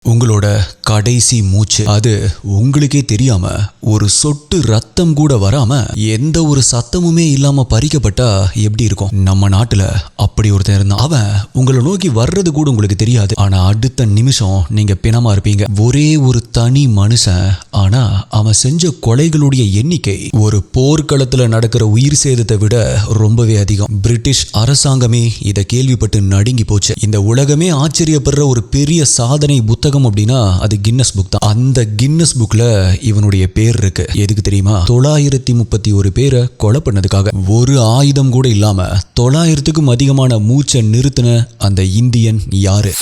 உங்களோட கடைசி மூச்சு அது உங்களுக்கே தெரியாம ஒரு சொட்டு ரத்தம் கூட வராம எந்த ஒரு சத்தமுமே இல்லாம பறிக்கப்பட்டா எப்படி இருக்கும்? நம்ம நாட்டுல அப்படி ஒருத்தன் இருந்தான். அவன் உங்களை நோக்கி வர்றது கூட உங்களுக்கு தெரியாது. ஆனா அடுத்த நிமிஷம் நீங்க பிணமா இருப்பீங்க. ஒரே ஒரு தனி மனுஷன். ஆனா அவன் செஞ்ச கொலைகளுடைய எண்ணிக்கை ஒரு போர்க்களத்துல நடக்கிற உயிர் சேதத்தை விட ரொம்பவே அதிகம். பிரிட்டிஷ் அரசாங்கமே இதை கேள்விப்பட்டு நடுங்கி போச்சு. இந்த உலகமே ஆச்சரியப்படுற ஒரு பெரிய சாதனை புத்தகம் அப்படின்னா அது கின்னஸ் புக் தான். அந்த கின்னஸ் புக்ல இவனுடைய பேர் இருக்கு. எதுக்கு தெரியுமா? 931 பேரை கொலை பண்ணதுக்காக. ஒரு ஆயுதம் கூட இல்லாம 900க்கும் அதிகமான மூச்சை நிறுத்தின அந்த இந்தியன் யாரு?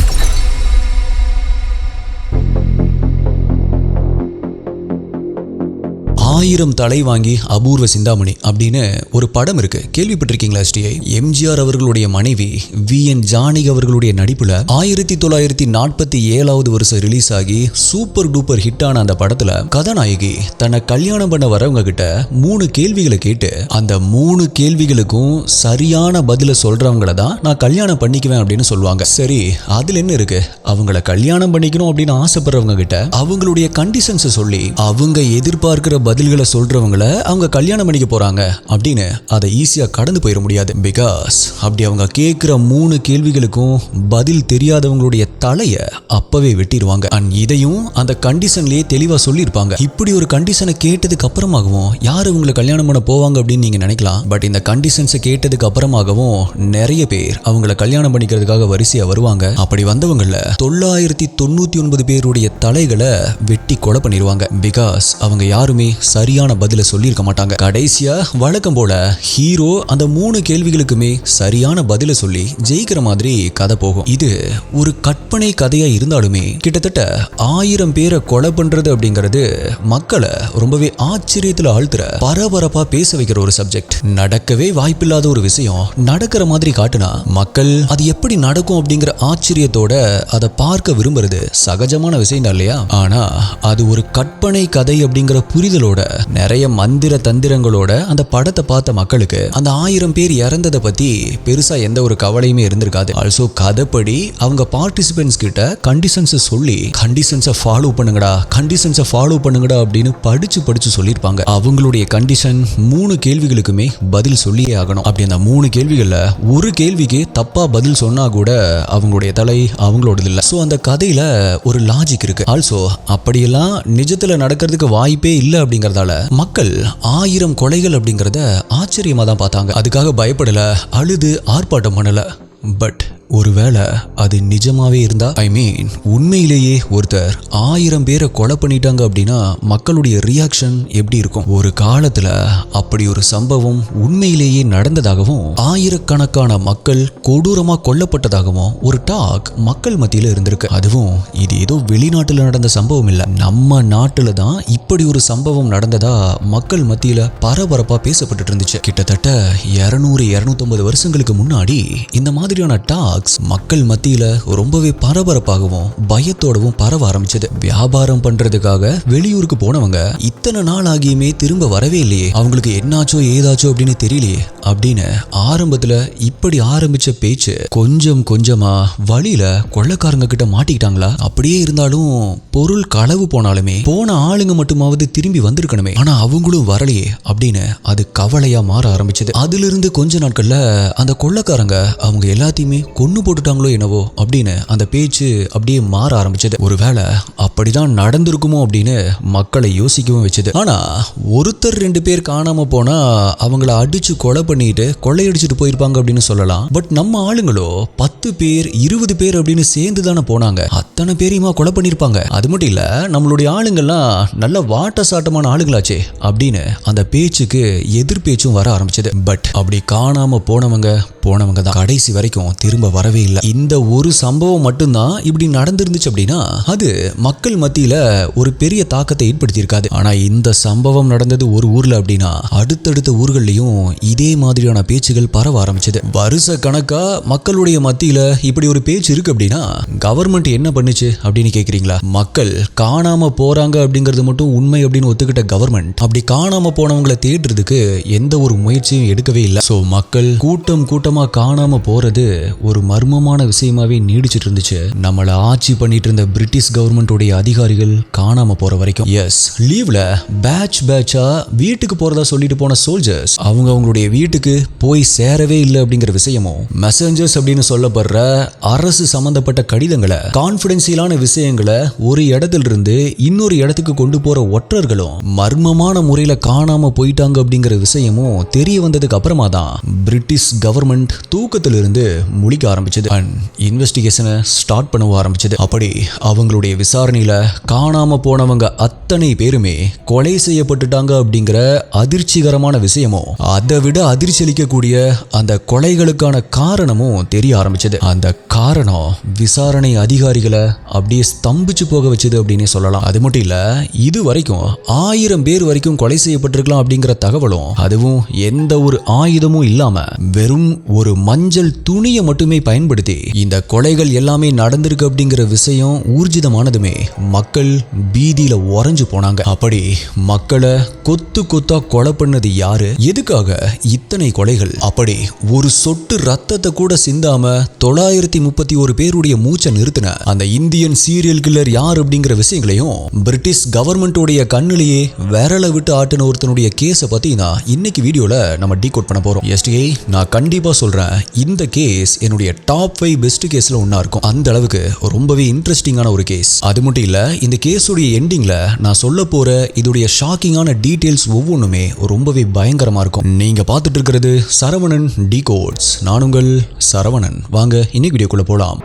ஆயிரம் தலை வாங்கி அபூர்வ சிந்தாமணி அப்படின்னு ஒரு படம் இருக்கு. கேள்விப்பட்டிருக்கீங்களா? ஸ்ரீஐ எம்ஜிஆர் அவர்களுடைய மனைவி VN ஜானகி அவர்களுடைய நடிப்புல 1947 வருஷம் ரிலீஸ் ஆகி சூப்பர் டூப்பர் ஹிட்டான அந்த படத்துல கதாநாயகி தன்னை கல்யாணம் பண்ண வரவங்க கிட்ட 3 கேள்விகளை கேட்டு அந்த 3 கேள்விகளுக்கும் சரியான பதில சொல்றவங்கள தான் நான் கல்யாணம் பண்ணிக்குவேன் அப்படின்னு சொல்லுவாங்க. சரி, அதுல என்ன இருக்கு? அவங்கள கல்யாணம் பண்ணிக்கணும் அப்படின்னு ஆசைப்படுறவங்க கிட்ட அவங்களுடைய கண்டிஷன்ஸ் சொல்லி அவங்க எதிர்பார்க்கிற பதில்களை சொல்றவங்கள அவங்க கல்யாணம் பண்ணிக்க போறாங்க அப்படின்னு அதை ஈஸியா கடந்து போயிட முடியாது. பிகாஸ் அப்படி அவங்க கேட்கிற 3 கேள்விகளுக்கும் பதில் தெரியாதவங்களுடைய தலைய அப்பவே வெட்டிடுவாங்க. அண்ட் இதையும் அந்த கண்டிஷன்லயே தெளிவா சொல்லியிருப்பாங்க. இப்படி ஒரு கண்டிஷனை கேட்டதுக்கு அப்புறமாகவும் யார் உங்களை கல்யாணம் பண்ண போவாங்க அப்படின்னு நீங்க நினைக்கலாம். பட் இந்த கண்டிஷன்ஸை கேட்டதுக்கு அப்புறமாகவும் நிறைய பேர் அவங்கள கல்யாணம் பண்ணிக்கிறதுக்காக வரிசையா வருவாங்க. அப்படி வந்தவங்கள 999 பேருடைய தலைகளை வெட்டி கொலை பண்ணிடுவாங்க. பிகாஸ் அவங்க யாருமே சரியான பதில சொல்லியிருக்க மாட்டாங்க. கடைசியா வழக்கம் போல ஹீரோ அந்த 3 கேள்விகளுக்குமே சரியான பதில சொல்லி ஜெயிக்கிற மாதிரி கதை போகும். இது ஒரு கற்பனை கதையா இருந்தாலுமே கிட்டத்தட்ட 1000 பேரை கொலை பண்றது அப்படிங்கிறது மக்களை ரொம்பவே ஆச்சரியத்துல ஆழ்த்துற பரபரப்பா பேச வைக்கிற ஒரு சப்ஜெக்ட். நடக்கவே வாய்ப்பில்லாத ஒரு விஷயம் நடக்கிற மாதிரி காட்டுனா மக்கள் அது எப்படி நடக்கும் அப்படிங்கிற ஆச்சரியத்தோட அதை பார்க்க விரும்புறது சகஜமான விஷயம் தான் இல்லையா? ஆனா அது ஒரு கற்பனை கதை அப்படிங்கிற புரிதலோட நிறைய மந்திர தந்திரங்களோட அந்த படத்தை பார்த்த மக்களுக்கு அந்த 1000 பேர் இறந்ததை பத்தி பெருசா எந்த ஒரு கவலையுமே இருந்திருக்காது. ஆல்சோ கதைப்படி அவங்க பார்ட்டிசிபென்ட்ஸ் கிட்ட கண்டிஷன்ஸ் சொல்லி கண்டிஷன்ஸை ஃபாலோ பண்ணுங்கடா அப்படின்னு படிச்சு சொல்லியிருப்பாங்க. அவங்களுடைய கண்டிஷன் 3 கேள்விகளுக்குமே பதில் சொல்லியே ஆகணும். அப்படி அந்த 3 கேள்விகள்ல ஒரு கேள்விக்கு தப்பா பதில் சொன்னா கூட அவங்களுடைய தலை அவங்களோடது இல்லை. ஸோ அந்த கதையில ஒரு லாஜிக் இருக்கு. ஆல்சோ அப்படியெல்லாம் நிஜத்துல நடக்கிறதுக்கு வாய்ப்பே இல்லை அப்படிங்கறதால மக்கள் 1000 கொலைகள் அப்படிங்கறத ஆச்சரியமா தான் பார்த்தாங்க. அதுக்காக பயப்படல, அழுது ஆர்ப்பாட்டம் பண்ணல. பட் ஒருவேளை அது நிஜமாவே இருந்தா, உண்மையிலேயே ஒருத்தர் 1000 பேரை கொலை பண்ணிட்டாங்க அப்படின்னா மக்களுடைய ரியாக்ஷன் எப்படி இருக்கும்? ஒரு காலத்துல அப்படி ஒரு சம்பவம் உண்மையிலேயே நடந்ததாகவும் ஆயிரக்கணக்கான மக்கள் கொடூரமா கொல்லப்பட்டதாகவும் ஒரு டாக் மக்கள் மத்தியில இருந்திருக்கு. அதுவும் இது ஏதோ வெளிநாட்டுல நடந்த சம்பவம் இல்ல, நம்ம நாட்டுல தான் இப்படி ஒரு சம்பவம் நடந்ததா மக்கள் மத்தியில பரபரப்பா பேசப்பட்டு இருந்துச்சு. கிட்டத்தட்ட 200-250 வருஷங்களுக்கு முன்னாடி இந்த மாதிரியான டாக் மக்கள் மத்தியில ரொம்பவே பரபரப்பாகவும் பயத்தோடவும் பரவ ஆரம்பிச்சது. வியாபாரம் பண்றதுக்காக வெளியூருக்கு போனவங்க இத்தனை நாள் ஆகியுமே திரும்ப வரவே இல்லையே, அவங்களுக்கு என்னாச்சோ ஏதாச்சோ அப்படின்னு தெரியலையே அப்படின்னு ஆரம்பத்துல இப்படி ஆரம்பிச்ச பேச்சு கொஞ்சம் கொஞ்சமா வழியில கொள்ளைக்காரங்க கிட்ட மாட்டிக்கிட்டாங்களா? அப்படியே இருந்தாலும் பொருள் களவு போனாலுமே போன ஆளுங்க மட்டுமாவது திரும்பி வந்திருக்கணுமே, ஆனா அவங்களும் வரலையே அப்படின்னு அது கவலையா மாற ஆரம்பிச்சது. அதுல இருந்து கொஞ்ச நாட்கள்ல அந்த கொள்ளைக்காரங்க அவங்க எல்லாத்தையுமே கொன்னு போட்டுட்டாங்களோ என்னவோ அப்படின்னு அந்த பேச்சு அப்படியே மாற ஆரம்பிச்சது. ஒருவேளை அப்படிதான் நடந்திருக்குமோ அப்படின்னு மக்களை யோசிக்கவும் வச்சது. ஆனா ஒருத்தர் 2 பேர் காணாம போனா அவங்கள அடிச்சு கொலை பண்ணிட்டு கொள்ளையடிச்சிட்டு போயிருப்பாங்க அப்படின்னு சொல்லலாம். பட் நம்ம ஆளுங்களோ 10 பேர் 20 பேர் அப்படின்னு சேர்ந்து தானே போனாங்க. அத்தனை பேரையுமா கொலை பண்ணிருப்பாங்க? அது மட்டும் இல்ல, நம்மளுடைய ஆளுங்கள்லாம் நல்ல வாட்ட சாட்டமான ஆளுங்களாச்சே அப்படின்னு அந்த பேச்சுக்கு எதிர் பேச்சும் வர ஆரம்பிச்சது. பட் அப்படி காணாம போனவங்க தான் கடைசி வரைக்கும் திரும்ப வரவே இல்லை. இந்த ஒரு சம்பவம் மட்டும்தான் இப்படி நடந்திருந்துச்சு அப்படின்னா அது மக்கள் மத்தியில ஒரு பெரிய தாக்கத்தை ஏற்படுத்தி இருக்காது. ஆனா இந்த சம்பவம் நடந்தது ஒரு ஊர்ல அப்படின்னா அடுத்தடுத்த ஊர்கள்லயும் இதே மாதிரியான பேச்சுகள் பரவ ஆரம்பிச்சது. வருஷ கணக்கா மக்களுடைய மத்தியில இப்படி ஒரு பேச்சு இருக்கு அப்படின்னா கவர்மெண்ட் என்ன பண்ணுச்சு அப்படின்னு கேக்குறீங்களா? மக்கள் காணாம போறாங்க அப்படிங்கிறது மட்டும் உண்மை அப்படின்னு ஒத்துக்கிட்ட கவர்மெண்ட் அப்படி காணாம போனவங்களை தேடுறதுக்கு எந்த ஒரு முயற்சியும் எடுக்கவே இல்லை. சோ மக்கள் கூட்டமா காணாம போறது ஒரு மர்மமான விஷயமாவே நீடிச்சிட்டு இருந்துச்சு. நம்மள ஆட்சி பண்ணிட்டு இருந்த பிரிட்டிஷ் கவர்மெண்டோடைய அதிகாரிகள் காணாம போற வரைக்கும். எஸ், லீவ்ல பேட்சா வீட்டுக்கு போறதா சொல்லிட்டு போன சோல்ஜர்ஸ் அவங்களுடைய வீட்டுக்கு போய் சேரவே இல்லை அப்படிங்கிற விஷயமும், மெசஞ்சர்ஸ் அப்படின்னு சொல்லப்படுற அரசு சம்பந்தப்பட்ட கடிதங்களை, கான்பிடென்சியலான விஷயங்களை ஒரு இடத்துல இருந்து இன்னொரு இடத்துக்கு கொண்டு போற ஒற்றர்களும் மர்மமான முறையில காணாம போயிட்டாங்க அப்படிங்கிற விஷயமும் தெரிய வந்ததுக்கு அப்புறமா தான் பிரிட்டிஷ் கவர்மெண்ட் தூக்கத்திலிருந்து முழிக்க ஆரம்பிச்சது அண்ட் இன்வெஸ்டிகேஷனை ஸ்டார்ட் பண்ண ஆரம்பிச்சது. அப்படி அவங்களுடைய விசாரணையில காணாம போனவங்க அத்தனை பேருமே கொலை செய்யப்பட்டுட்டாங்க அப்படிங்கிற அதிர்ச்சிகரமான விஷயமும், அதை விட அதிர்ச்சி அளிக்கக்கூடிய அந்த கொலைகளுக்கான காரணமும் தெரிய ஆரம்பிச்சது. அந்த காரணம் விசாரணை அதிகாரிகளை அப்படியே ஸ்தம்பிச்சு போக வச்சது அப்படின்னு சொல்லலாம். அது மட்டும் இல்ல, இது வரைக்கும் 1000 பேர் வரைக்கும் கொலை செய்யப்பட்டிருக்கலாம் அப்படிங்கிற தகவலும், அதுவும் எந்த ஒரு ஆயுதமும் இல்லாம வெறும் ஒரு மஞ்சள் துணியை மட்டுமே பயன்படுத்தி இந்த கொலைகள் எல்லாமே நடந்திருக்கு அப்படிங்கிற விஷயம் ஊர்ஜிதமானதுமே மக்கள் பீதியில உறைஞ்சு போனாங்க. அப்படி மக்களை கொத்து கொத்தா கொலை பண்ணது யாரு, எதுக்காக இத்தனை கொலைகள், அப்படி ஒரு சொட்டு ரத்தத்தை கூட சிந்தாம 931 பேருடைய மூச்சை நிறுத்தின அந்த இந்தியன் சீரியல் கில்லர் யார் அப்படிங்கிற விஷயங்களையும், பிரிட்டிஷ் கவர்மெண்டோடைய கண்ணிலேயே விரலை விட்டு ஆட்டின ஒருத்தனுடைய கேஸை பத்தி நான் இன்னைக்கு வீடியோல நம்ம டீகோட் பண்ண போறோம். எஸ்டிஏ, நான் கண்டிப்பா சொல்றேன், இந்த கேஸ் என்னுடைய டாப் 5 பெஸ்ட் கேஸ்ல ஒன்னா இருக்கும். அந்த அளவுக்கு ரொம்பவே இன்ட்ரெஸ்டிங்கான ஒரு கேஸ். அது மட்டும் இல்ல, இந்த கேஸோடைய எண்டிங்ல நான் சொல்ல போற இதோடைய ஷாக்கிங்கான டீடைல்ஸ் ஒவ்வொன்றுமே ரொம்பவே பயங்கரமா இருக்கும். நீங்க பார்த்துட்டு இருக்கிறது சரவணன் டீகோட்ஸ். நான் உங்கள் சரவணன். வாங்க இன்னைக்கு வீடியோக்குள்ள போலாம்.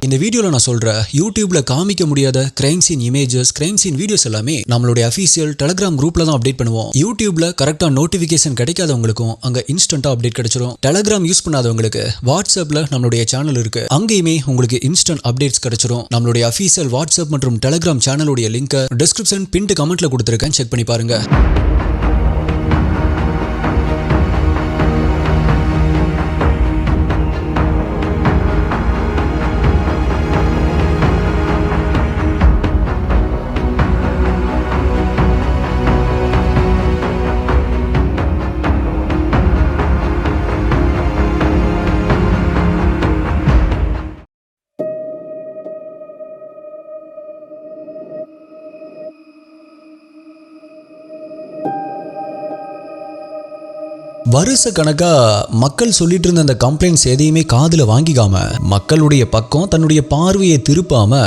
இந்த வீடியோல நான் சொல்ற யூடியூப்ல காமிக்க முடியாத crime scene images, crime scene videos எல்லாமே நம்மளுடைய அஃபீஷியல் டெலிகிராம் குரூப்ல தான் அப்டேட் பண்ணுவோம். யூடியூப்ல கரெக்டா நோட்டிபிகேஷன் கிடைக்காதவங்களுக்கும் அங்க இன்ஸ்டன்டா அப்டேட் கிடைச்சிரும். டெலிகிராம் யூஸ் பண்ணாதவங்களுக்கு வாட்ஸ்அப்ல நம்மளுடைய சேனல் இருக்கு, அங்கேயுமே உங்களுக்கு இன்ஸ்டன்ட் அப்டேட்ஸ் கிடைச்சிரும். நம்மளுடைய அஃபீஷியல் வாட்ஸ்அப் மற்றும் டெலிகிராம் சேனலுடைய லிங்க் டிஸ்கிரிப்ஷன் பின்ட் கமெண்ட்ல கொடுத்திருக்கேன், செக் பண்ணி பாருங்க. வருஷ கணக்கா மக்கள் சொல்லிட்டு இருந்த அந்த கம்ப்ளைண்ட்ஸ் எதையுமே காதுல வாங்கிக்காம, மக்களுடைய பக்கம் தன்னுடைய பார்வையை திருப்பாம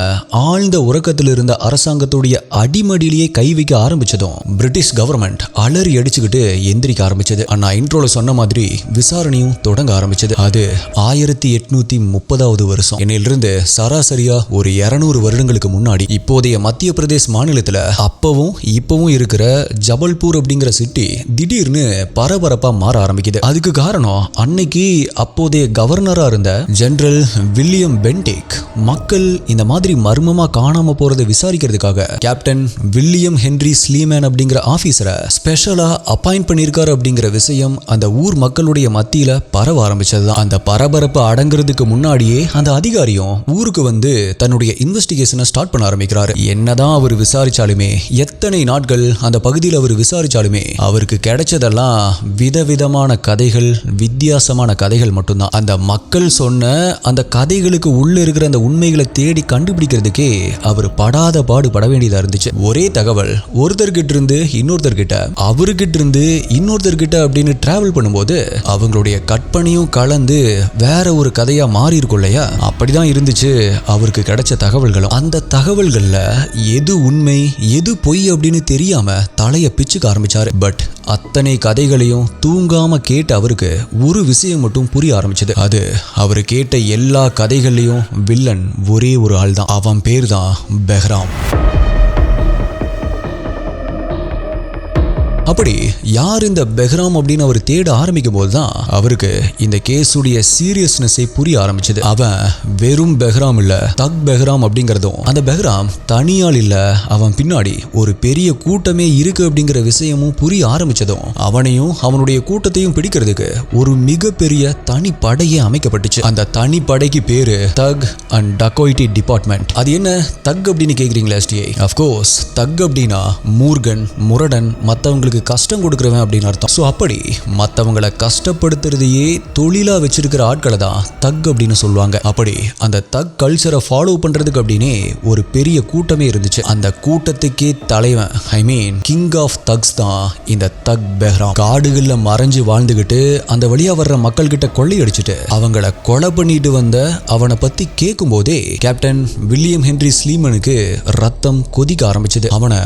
ஆழ்ந்த உறக்கத்தில் இருந்த அரசாங்கத்துடைய அடிமடியிலேயே கை வைக்க ஆரம்பிச்சதும் பிரிட்டிஷ் கவர்மெண்ட் அலறி அடிச்சுக்கிட்டு எந்திரிக்க ஆரம்பிச்சது. நான் இன்ட்ரோல சொன்ன மாதிரி விசாரணையும் தொடங்க ஆரம்பிச்சது. அது 1830 வருஷம். என்னிலிருந்து சராசரியா ஒரு 200 வருடங்களுக்கு முன்னாடி இப்போதைய மத்திய பிரதேஷ் மாநிலத்துல அப்பவும் இப்பவும் இருக்கிற ஜபல்பூர் அப்படிங்கிற சிட்டி திடீர்னு பரபரப்பா மாற ஆரம்பிக்குது. அதுக்கு காரணம், அன்னைக்கு அப்போதைய கவர்னரா இருந்த ஜெனரல் வில்லியம் பென்டிக் மக்கள் இந்த மாதிரி மர்மமா காணாம போறதை விசாரிக்கிறதுக்காக கேப்டன் வில்லியம் ஹென்றி ஸ்லீமேன் அப்படிங்கிற ஆபீசரை ஸ்பெஷலா அப்பாயிண்ட் பண்ணிருக்காரு அப்படிங்கிற விஷயம் அந்த ஊர் மக்களுடைய மத்தியில பரவ ஆரம்பிச்சதுதான். அந்த பரபரப்பு அடங்குறதுக்கு முன்னாடியே அந்த அதிகாரியும் ஊருக்கு வந்து தன்னுடைய இன்வெஸ்டிகேஷனை ஸ்டார்ட் பண்ண ஆரம்பிக்கிறாரு. என்னதான் அவர் விசாரிச்சாலுமே, எத்தனை நாட்கள் அந்த பகுதியில் அவர் விசாரிச்சாலுமே அவருக்கு கிடைச்சதெல்லாம் விதவிதமான கதைகள், வித்தியாசமான கதைகள் மட்டும்தான். அந்த மக்கள் சொன்ன அந்த கதைகளுக்கு உள்ள இருக்கிற அந்த உண்மைகளை தேடி கண்டுபிடிக்கிறதுக்கே அவர் படாத பாடு பட வேண்டியதா இருந்துச்சு. ஒரே தகவல் ஒருத்தர்கிட்ட இருந்து இன்னொருத்தர்கிட்ட, அவர்கிட்ட இருந்து இன்னொருத்தர்கிட்ட அப்படின்னு டிராவல் பண்ணும்போது அவங்களுடைய கற்பனையும் கலந்து வேற ஒரு கதையா மாறி இருக்கும் இல்லையா, அப்படிதான் இருந்துச்சு அவருக்கு கிடைச்ச தகவல்களும். அந்த தகவல்கள்ல எது உண்மை எது பொய் அப்படின்னு தெரியாம தலைய பிச்சுக்க ஆரம்பிச்சாரு. பட் அத்தனை கதைகளையும் தூங்காம கேட்ட அவருக்கு ஒரு விஷயம் மட்டும் புரிய ஆரம்பிச்சது. அது அவர் கேட்ட எல்லா கதைகள்லயும் வில்லன் ஒரே ஒரு ஆள் தான். அவன் பேர் தான் பெஹ்ராம். அப்படி யார் இந்த பெஹ்ராம் அப்படின்னு அவர் தேட ஆரம்பிக்கும் போதுதான் அவருக்கு இந்த கேஸுடைய சீரியஸ்னஸை புரிய ஆரம்பிச்சது. அவன் வெறும் பெஹ்ராம் இல்ல, தக் பெஹ்ராம் அப்படிங்கறதும், அந்த பெஹ்ராம் தனியால் இல்ல, அவன் பின்னாடி ஒரு பெரிய கூட்டமே இருக்கு அப்படிங்கிற விஷயமும் புரிய ஆரம்பிச்சதும் அவனையும் அவனுடைய கூட்டத்தையும் பிடிக்கிறதுக்கு ஒரு மிகப்பெரிய தனி படையே அமைக்கப்பட்டுச்சு. அந்த தனி படைக்கு பேரு தக் அண்ட் டக்கோய்டி டிபார்ட்மெண்ட். அது என்ன தக் அப்படின்னு கேக்குறீங்களா STI? அஃப்கோர்ஸ் தக் அப்படின்னா மூர்கன், முரடன், மற்றவங்களுக்கு கஷ்டம் கொடுக்குறவன் அப்படின்னு அர்த்தம். ஸோ அப்படி மற்றவங்களை கஷ்டப்படுத்துறதையே தொழிலா வச்சிருக்கிற ஆட்களை தான் தக் அப்படின்னு சொல்லுவாங்க. அப்படி அந்த தக் கல்ச்சரை ஃபாலோ பண்றதுக்கு அப்படின்னே ஒரு பெரிய கூட்டமே இருந்துச்சு. அந்த கூட்டத்துக்கே தலைவன், ஐ மீன் கிங் ஆஃப் தக்ஸ் தான் இந்த தக் பெஹ்ராம். காடுகள்ல மறைஞ்சு வாழ்ந்துகிட்டு அந்த வழியா வர்ற மக்கள் கிட்ட கொள்ளையடிச்சிட்டு அவங்கள கொலை பண்ணிட்டு வந்த அவனை பத்தி கேட்கும் போதே கேப்டன் வில்லியம் ஹென்றி ஸ்லீமனுக்கு ரத்தம் கொதிக்க ஆரம்பிச்சது. அவனை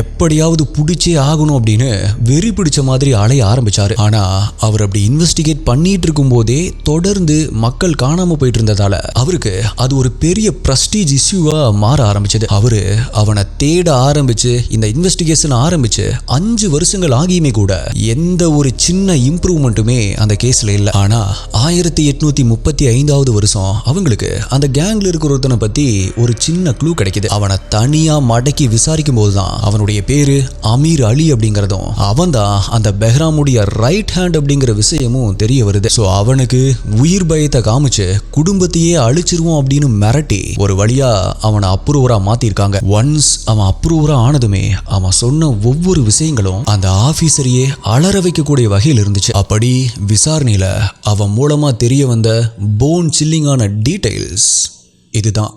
எப்படியாவது பிடிச்சே ஆகணும் அப்படின்னு வெறி பிடிச்ச மாதிரி அலைய ஆரம்பிச்சாரு. ஆனா அவர் அப்படி இன்வெஸ்டிகேட் பண்ணிட்டு இருக்கும் போதே தொடர்ந்து மக்கள் காணாம போயிட்டு இருந்ததால அவருக்கு அது ஒரு பெரிய பிரஸ்டீஜ் இஷ்யூவா மாற ஆரம்பிச்சது. அவரு அவனை தேட ஆரம்பிச்சு இந்த இன்வெஸ்டிகேஷன் ஆரம்பிச்சு 5 வருஷங்கள் ஆகியுமே கூட எந்த ஒரு சின்ன இம்ப்ரூவ்மெண்ட்டுமே அந்த கேஸ்ல இல்ல. ஆனா 1835வது வருஷம் அவங்களுக்கு அந்த கேங்ல இருக்கிற ஒருத்தனை பத்தி ஒரு சின்ன க்ளூ கிடைக்குது. அவனை தனியா மடக்கி விசாரிக்கும் போதுதான் அவனுடைய பேரு அமீர் அலி அப்படிங்கறதும் அவன் தான் அந்த பெஹ்ராமுடைய ரைட் ஹேண்ட் அப்படிங்கிற விஷயமும் தெரிய வருது. சோ அவனுக்கு உயிர் பயத்தை காமிச்சு குடும்பத்தையே அழிச்சிருவோம் அப்படின்னு மிரட்டி ஒரு வழியா அவனை அப்ரூவரா மாத்திருக்காங்க. ஒன்ஸ் அவன் அப்ரூவரா ஆனதுமே அவன் சொன்ன ஒவ்வொரு விஷயங்களும் அந்த ஆபீசரையே அலற வைக்கக்கூடிய வகையில் இருந்துச்சு. அப்படி விசாரணையில அவன் மூலமா தெரிய வந்த போன் சில்லிங்கான டீடைல்ஸ் இதுதான்.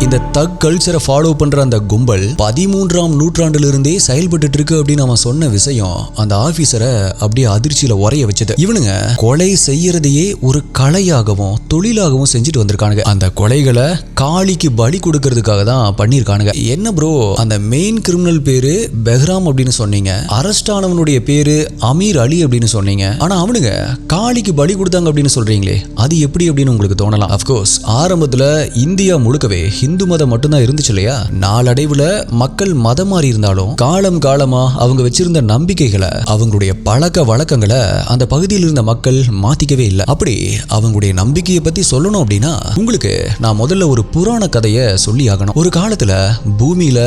இந்த தக் கல்ச்சரை ஃபாலோ பண்ற அந்த கும்பல் 13ஆம் நூற்றாண்டிலிருந்தே செயல்பட்டு இருக்கு அப்படின்னு அவன் சொன்ன விஷயம் அந்த ஆபீசரை அப்படியே அதிர்ச்சியில உரைய வச்சது. இவனுங்க கொலை செய்யறதையே ஒரு கலையாகவும் தொழிலாகவும் செஞ்சுட்டு வந்திருக்கானுங்க. அந்த கொலைகளை காளிக்கு பலி கொடுக்கறதுக்காக தான் பண்ணிருக்கானுங்க. என்ன ப்ரோ, அந்த மெயின் கிரிமினல் பேரு பெஹ்ராம் அப்படின்னு சொன்னீங்க, அரெஸ்ட் ஆனவனுடைய பேரு அமீர் அலி அப்படின்னு சொன்னீங்க, ஆனா அவனுங்க காளிக்கு பலி கொடுத்தாங்க அப்படின்னு சொல்றீங்களே, அது எப்படி அப்படின்னு உங்களுக்கு தோணலாம். அஃப்கோர்ஸ் ஆரம்பத்துல இந்தியா முழுக்கவே இந்து மதம் மட்டும்தான் இருந்துச்சு இல்லையா. நாளடைவுல மக்கள் மதம் மாறி இருந்தாலும் காலம் காலமா அவங்க வச்சிருந்த நம்பிக்கைகளை, அவங்களுடைய பழக்க வழக்கங்களை அந்த பகுதியில் இருந்த மக்கள் மாத்திக்கவே இல்லை. அப்படி அவங்களுடைய நம்பிக்கையை பத்தி சொல்லணும் அப்படின்னா உங்களுக்கு நான் முதல்ல ஒரு புராண கதையை சொல்லி ஆகணும். ஒரு காலத்துல பூமியில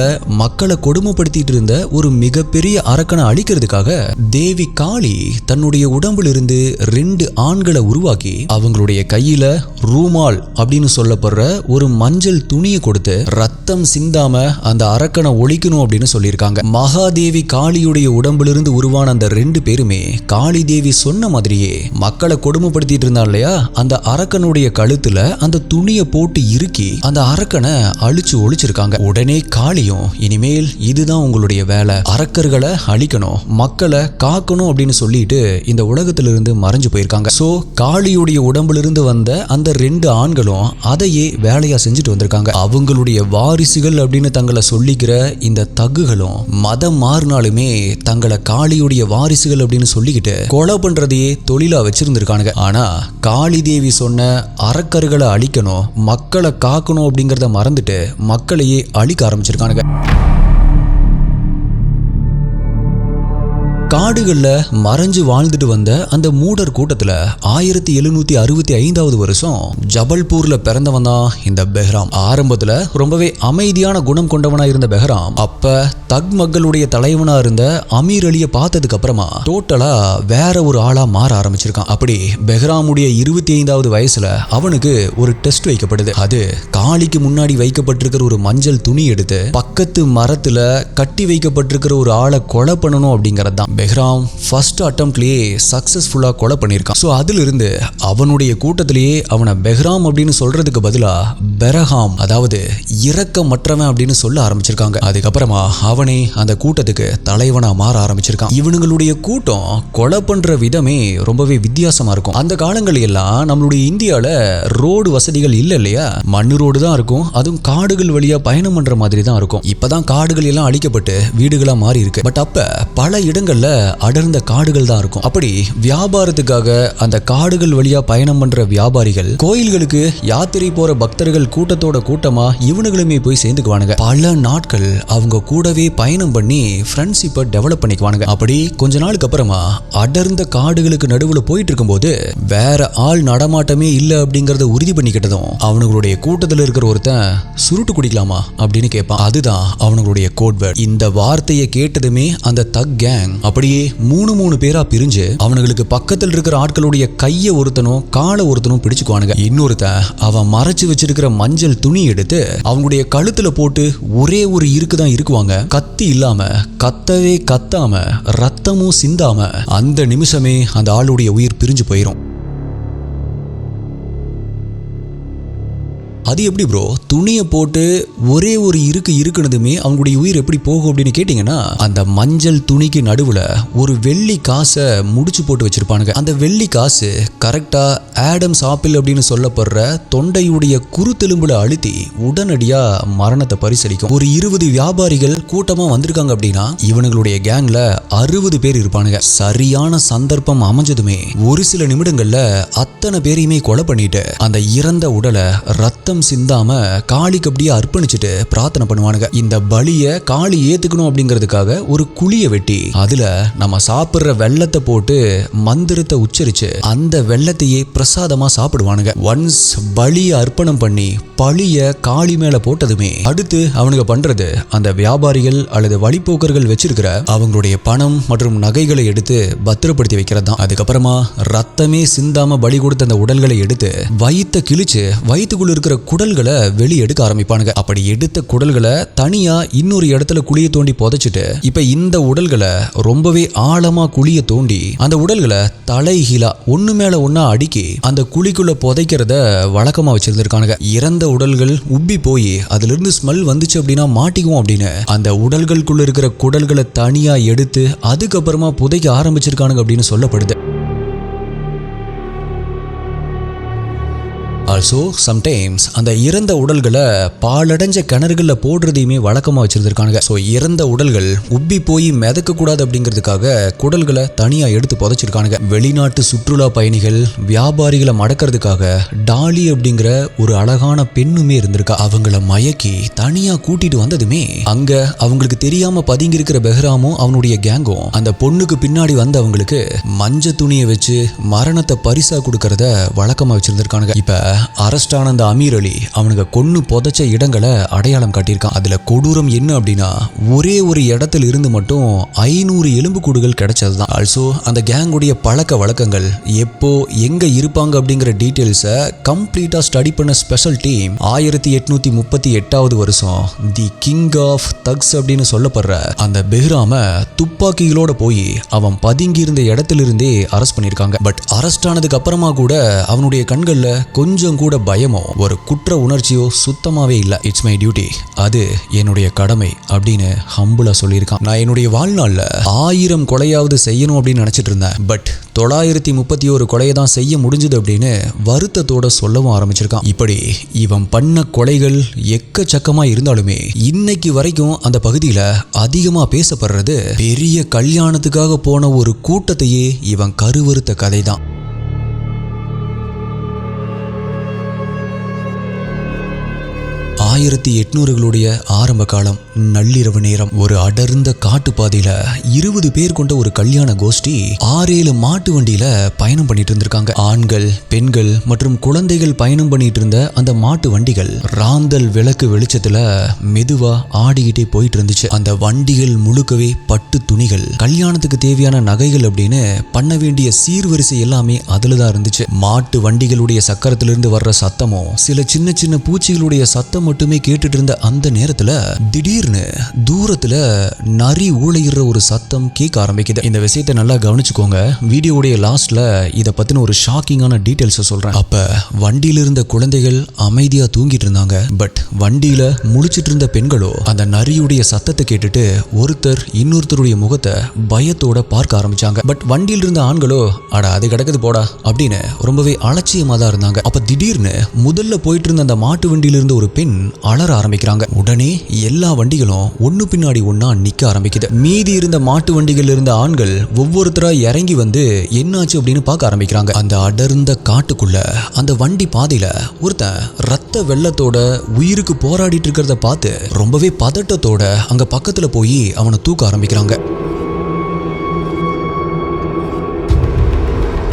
மக்களை கொடுமைப்படுத்திட்டு இருந்த ஒரு மிகப்பெரிய அரக்கனை அழிக்கிறதுக்காக தேவி காளி தன்னுடைய உடம்புல இருந்து 2 ஆண்களை உருவாக்கி அவங்களுடைய கையில ரூமால் அப்படின்னு சொல்லப்படுற ஒரு மஞ்சள் துணியை கொடுத்து ரத்தம் சிந்தாம அந்த அரக்கனை ஒழிக்கணும் அப்படின்னு சொல்லியிருக்காங்க. மகாதேவி காளியுடைய உடம்பிலிருந்து உருவான அந்த 2 பேருமே காளி தேவி சொன்ன மாதிரியே மக்களை கொடுமைப்படுத்திட்டு இருந்தா இல்லையா, அந்த அரக்கனுடைய கழுத்துல அந்த துணியை போட்டு இறுக்கி அந்த அரக்கனை அழிச்சு ஒழிச்சிருக்காங்க. உடனே காளியும் இனிமேல் இதுதான் உங்களுடைய வேலை, அரக்கர்களை அழிக்கணும், மக்களை காக்கணும் அப்படின்னு சொல்லிட்டு இந்த உலகத்திலிருந்து மறைஞ்சு போயிருக்காங்க. சோ காளியுடைய உடம்பிலிருந்து வந்த அந்த 2 ஆண்களும் அதையே வேலையா செஞ்சுட்டு வந்திருக்காங்க. அவங்களுடைய வாரிசுகள் அப்படின்னு தங்களை சொல்லிக்கிற இந்த தகுகளும் மதம் மாறினாலுமே தங்களை காளியுடைய வாரிசுகள் அப்படின்னு சொல்லிக்கிட்டு கொலை பண்றதையே தொழிலா வச்சிருந்திருக்கானுங்க. ஆனா காளி தேவி சொன்ன அரக்கர்களை அழிக்கணும், மக்களை காக்கணும் அப்படிங்கறத மறந்துட்டு மக்களையே அழிக்க ஆரம்பிச்சிருக்கானுங்க. காடுகள்ல மறைஞ்சு வாழ்ந்துட்டு வந்த அந்த மூடர் கூட்டத்துல 1765வது வருஷம் ஜபல்பூர்ல பிறந்தவன் தான் இந்த பெஹ்ராம். ஆரம்பத்துல ரொம்பவே அமைதியான குணம் கொண்டவனா இருந்த பெஹ்ராம் அப்ப தக் மக்களுடைய தலைவனா இருந்த அமீர் அலியை பார்த்ததுக்கு அப்புறமா டோட்டலா வேற ஒரு ஆளா மாற ஆரம்பிச்சிருக்கான். அப்படி பெஹ்ராமுடைய 25வது வயசுல அவனுக்கு ஒரு டெஸ்ட் வைக்கப்படுது. அது காளிக்கு முன்னாடி வைக்கப்பட்டிருக்கிற ஒரு மஞ்சள் துணி எடுத்து பக்கத்து மரத்துல கட்டி வைக்கப்பட்டிருக்கிற ஒரு ஆளை கொலை பண்ணணும் அப்படிங்கறதுதான். பெஹ்ராம் ஃபர்ஸ்ட் அட்டெம்ப்ட்லயே சக்சஸ்ஃபுல்லா கொலை பண்ணிருக்கான். சோ அதுல இருந்து அவனுடைய கூட்டத்திலேயே அவனை பெஹ்ராம் அப்படின்னு சொல்றதுக்கு பதிலா பெரஹாம், அதாவது இரக்கமற்றவன் அப்படின்னு சொல்ல ஆரம்பிச்சிருக்காங்க. அதுக்கப்புறமா அவனே அந்த கூட்டத்துக்கு தலைவனா மாற ஆரம்பிச்சிருக்கான். இவனுங்களுடைய கூட்டம் கொலை பண்ற விதமே ரொம்பவே வித்தியாசமா இருக்கும். அந்த காலங்கள் எல்லாம் நம்மளுடைய இந்தியால ரோடு வசதிகள் இல்ல இல்லையா, மண்ணு ரோடு தான் இருக்கும், அதுவும் காடுகள் வழியா பயணம் பண்ற மாதிரி தான் இருக்கும். இப்பதான் காடுகள் எல்லாம் அழிக்கப்பட்டு வீடுகளா மாறி இருக்கு. பட் அப்ப பல இடங்கள்ல பக்கத்துல அடர்ந்த காடுகள் தான் இருக்கும். அப்படி வியாபாரத்துக்காக அந்த காடுகள் வழியா பயணம் பண்ற வியாபாரிகள் கோயில்களுக்கு யாத்திரை போற பக்தர்கள் கூட்டத்தோட கூட்டமா இவனுங்களுமே போய் சேர்ந்துக்குவானுங்க. பல நாட்கள் அவங்க கூடவே பயணம் பண்ணி ஃப்ரெண்ட்ஷிப்பை டெவலப் பண்ணிக்குவானுங்க. அப்படி கொஞ்ச நாளுக்கு அப்புறமா அடர்ந்த காடுகளுக்கு நடுவுல போயிட்டு இருக்கும்போது வேற ஆள் நடமாட்டமே இல்ல அப்படிங்கறத உறுதி பண்ணிக்கிட்டதும் அவனுங்களுடைய கூட்டத்தில் இருக்கிற ஒருத்தன் சுருட்டு குடிக்கலாமா அப்படின்னு கேட்பான். அதுதான் அவனுங்களுடைய கோட் வேர்ட். இந்த வார்த்தையை கேட்டதுமே அந்த தக் கேங் அப்படியே மூணு பேரா பிரிஞ்சு அவனுங்களுக்கு பக்கத்தில் இருக்கிற ஆட்களுடைய கையை ஒருத்தனும் காலை ஒருத்தனும் பிடிச்சுக்குவானுங்க. இன்னொருத்தன் அவன் மறைச்சு வச்சிருக்கிற மஞ்சள் துணி எடுத்து அவங்களுடைய கழுத்துல போட்டு ஒரே ஒரு இருக்குதான் இருக்குவாங்க. கத்தி இல்லாம கத்தவே கத்தாம ரத்தமும் சிந்தாம அந்த நிமிஷமே அந்த ஆளுடைய உயிர் பிரிஞ்சு போயிரும். அது எப்படி ப்ரோ, துணியை போட்டு ஒரே ஒரு இருக்குனதுமே அவங்களுடைய உயிர் எப்படி போகும் அப்படின்னு கேட்டீங்கன்னா, அந்த மஞ்சள் துணிக்கு நடுவுல ஒரு வெள்ளி காசை முடிச்சு போட்டு வச்சிருப்பானுங்க. அந்த வெள்ளி காசு கரெக்டா ஆடம்ஸ் ஆப்பிள் அப்படின்னு சொல்லப்படுற தொண்டையுடைய குருத்தெலும்புல அழுத்தி உடனடியா மரணத்தை பரிசளிக்கும். ஒரு 20 வியாபாரிகள் கூட்டமா வந்திருக்காங்க அப்படின்னா இவனுங்களுடைய கேங்ல 60 பேர் இருப்பானுங்க. சரியான சந்தர்ப்பம் அமைஞ்சதுமே ஒரு சில நிமிடங்கள்ல அத்தனை பேரையுமே கொலை பண்ணிட்டு அந்த இறந்த உடலை ரத்தம் சிந்தாம காளிக்கு அப்படியே அர்ப்பணிச்சுட்டு பிரார்த்தனை பண்ணுவானுங்க. இந்த பலிய காளி ஏத்துக்கணும் அப்படிங்கிறதுக்காக ஒரு குழிய வெட்டி அதுல நம்ம சாப்பிடுற வெள்ளத்தை போட்டு மந்திரத்தை உச்சரிச்சு அந்த வெள்ளத்தையே பிரசாதமா சாப்பிடுவானுங்க. ஒன்ஸ் பலிய அர்ப்பணம் பண்ணி பழிய காளி மேல போட்டதுமே அடுத்து அவனுங்க பண்றது அந்த வியாபாரிகள் அல்லது வழிபோக்கர்கள் வச்சிருக்கிற அவங்களுடைய பணம் மற்றும் நகைகளை எடுத்து பத்திரப்படுத்தி வைக்கிறது தான். அதுக்கப்புறமா ரத்தமே சிந்தாம பலி கொடுத்த அந்த உடல்களை எடுத்து வயித்தை கிழிச்சு வயிற்றுக்குள்ள இருக்கிற குடல்களை வெளியே எடுக்க ஆரம்பிப்பானுங்க. அப்படி எடுத்த குடல்களை தனியா இன்னொரு இடத்துல குழிய தோண்டி புதைச்சிட்டு இப்ப இந்த உடல்களை ரொம்பவே ஆழமா குழிய தோண்டி அந்த உடல்களை தலைகீழா ஒண்ணு மேல ஒன்னா அடுக்கி அந்த குழிக்குள்ள புதைக்கிறத வழக்கமா வச்சிருந்திருக்கானுங்க. இறந்த உடல்கள் உப்பி போய் அதுல இருந்து ஸ்மெல் வந்துச்சு அப்படின்னா மாட்டிக்குவோம் அப்படின்னு அந்த உடல்களுக்குள்ள இருக்கிற குடல்களை தனியா எடுத்து அதுக்கப்புறமா புதைக்க ஆரம்பிச்சிருக்கானுங்க அப்படின்னு சொல்லப்படுது. ஆல்சோ சம்டைம்ஸ் அந்த இறந்த உடல்களை பாலடைஞ்ச கிணறுகளில் போடுறதையுமே வழக்கமாக வச்சிருந்திருக்காங்க. ஸோ இறந்த உடல்கள் உப்பி போய் மிதக்க கூடாது அப்படிங்கிறதுக்காக குடல்களை தனியாக எடுத்து புதைச்சிருக்கானுங்க. வெளிநாட்டு சுற்றுலா பயணிகள் வியாபாரிகளை மடக்கிறதுக்காக டாலி அப்படிங்கிற ஒரு அழகான பெண்ணுமே இருந்திருக்கா. அவங்கள மயக்கி தனியாக கூட்டிட்டு வந்ததுமே அங்க அவங்களுக்கு தெரியாம பதுங்கி இருக்கிற பெஹ்ராமும் அவனுடைய கேங்கும் அந்த பொண்ணுக்கு பின்னாடி வந்து அவங்களுக்கு மஞ்ச துணியை வச்சு மரணத்தை பரிசா கொடுக்கறத வழக்கமாக வச்சிருந்திருக்கானுங்க. இப்ப அரஸ்டான அந்த அமீர் அலி அவனுக்கு கொன்னு புதைச்ச இடங்களை அடையாளம் காட்டியிருக்கான். அதுல கொடூரம் என்ன அப்படின்னா ஒரே ஒரு இடத்துல இருந்து மட்டும் 500 எலும்புக்கூடுகள் கிடைச்சதுதான். ஆல்சோ அந்த கேங்குடைய பழக்க வழக்கங்கள் எப்போ எங்க இருப்பாங்க அப்படிங்கிற டீட்டெயில்ஸை கம்ப்ளீட்டா ஸ்டடி பண்ண ஸ்பெஷல் டீம் 1838 வருஷம் தி கிங் ஆஃப் தக்ஸ் அப்படின்னு சொல்லப்படுற அந்த பெஹ்ராம துப்பாக்கிகளோட போய் அவன் பதுங்கி இருந்த இடத்துல இருந்தே அரெஸ்ட் பண்ணிருக்காங்க. பட் அரெஸ்ட் ஆனதுக்கு அப்புறமா கூட அவனுடைய கண்கள்ல கொஞ்சம் கூட பயமோ ஒரு குற்ற உணர்ச்சியோ சுத்தமாவே இல்ல. இட்ஸ் மை டியூட்டி, அது என்னுடைய கடமை அப்படின்னு ஹம்புலா சொல்லியிருக்கான். நான் என்னுடைய வாழ்நாள்ல 1000 கொலையாவது செய்யணும் அப்படின்னு நினைச்சிட்டு இருந்தேன். பட் 931 கொலையை தான் செய்ய முடிஞ்சது அப்படின்னு வருத்தத்தோட சொல்லவும் ஆரம்பிச்சிருக்கான். இப்படி இவன் பண்ண கொலைகள் எக்கச்சக்கமா இருந்தாலுமே இன்னைக்கு வரைக்கும் அந்த பகுதியில அதிகமா பேசப்படுறது பெரிய கல்யாணத்துக்காக போன ஒரு கூட்டத்தையே இவன் கருவறுத்த கதை தான். 1800களுடைய ஆரம்ப காலம், நள்ளிரவு நேரம். ஒரு அடர்ந்த காட்டு பாதையில 20 பேர் கொண்ட ஒரு கல்யாண கோஷ்டி 6-7 மாட்டு வண்டியில பயணம் பண்ணிட்டு இருந்திருக்காங்க. ஆண்கள், பெண்கள் மற்றும் குழந்தைகள் பயணம் பண்ணிட்டு இருந்த அந்த மாட்டு வண்டிகள் ராந்தல் விளக்கு வெளிச்சத்துல மெதுவா ஆடிக்கிட்டே போயிட்டு இருந்துச்சு. அந்த வண்டிகள் முழுக்கவே பட்டு துணிகள், கல்யாணத்துக்கு தேவையான நகைகள் அப்படின்னு பண்ண வேண்டிய சீர்வரிசை எல்லாமே அதுலதான் இருந்துச்சு. மாட்டு வண்டிகளுடைய சக்கரத்திலிருந்து வர்ற சத்தமும் சில சின்ன சின்ன பூச்சிகளுடைய சத்தம் மட்டுமே கேட்டுட்டு இருந்த அந்த நேரத்துல திடீர்னு தூரத்துல நரி ஊளையிற ஒரு சத்தம் கேட்க ஆரம்பிக்குது. இந்த விஷயத்தை நல்லா கவனிச்சுக்கோங்க. வீடியோடைய லாஸ்ட்ல இதை பத்தின ஒரு ஷாக்கிங்கான டீடைல்ஸ் சொல்றேன். அப்ப வண்டியில இருந்த குழந்தைகள் அமைதியா தூங்கிட்டு இருந்தாங்க. பட் வண்டியில முழிச்சிட்டு இருந்த பெண்களோ அந்த நரியுடைய சத்தத்தை கேட்டுட்டு ஒருத்தர் இன்னொருத்தருடைய முகத்தை பயத்தோட பார்க்க ஆரம்பிச்சாங்க. பட் வண்டியில இருந்த ஆண்களோ அட அது கிடக்குது போடா அப்படின்னு ரொம்பவே அலட்சியமா தான் இருந்தாங்க. அப்ப திடீர்னு முதல்ல போயிட்டு இருந்த அந்த மாட்டு வண்டியில இருந்த ஒரு பெண் அலற ஆரம்பிக்கிறாங்க. உடனே எல்லா வண்டிகளும் ஒண்ணு பின்னாடி ஒண்ணா நிக்க ஆரம்பிக்குது. மீதி இருந்த மாட்டு வண்டிகள் இருந்த ஆண்கள் ஒவ்வொருத்தரா இறங்கி வந்து என்னாச்சு அப்படின்னு பார்க்க ஆரம்பிக்கிறாங்க. அந்த அடர்ந்த காட்டுக்குள்ள அந்த வண்டி பாதையில ஒருத்தன் ரத்த வெள்ளத்தோட உயிருக்கு போராடிட்டு இருக்கிறத பார்த்து ரொம்பவே பதட்டத்தோட அங்க பக்கத்துல போய் அவனை தூக்க ஆரம்பிக்கிறாங்க.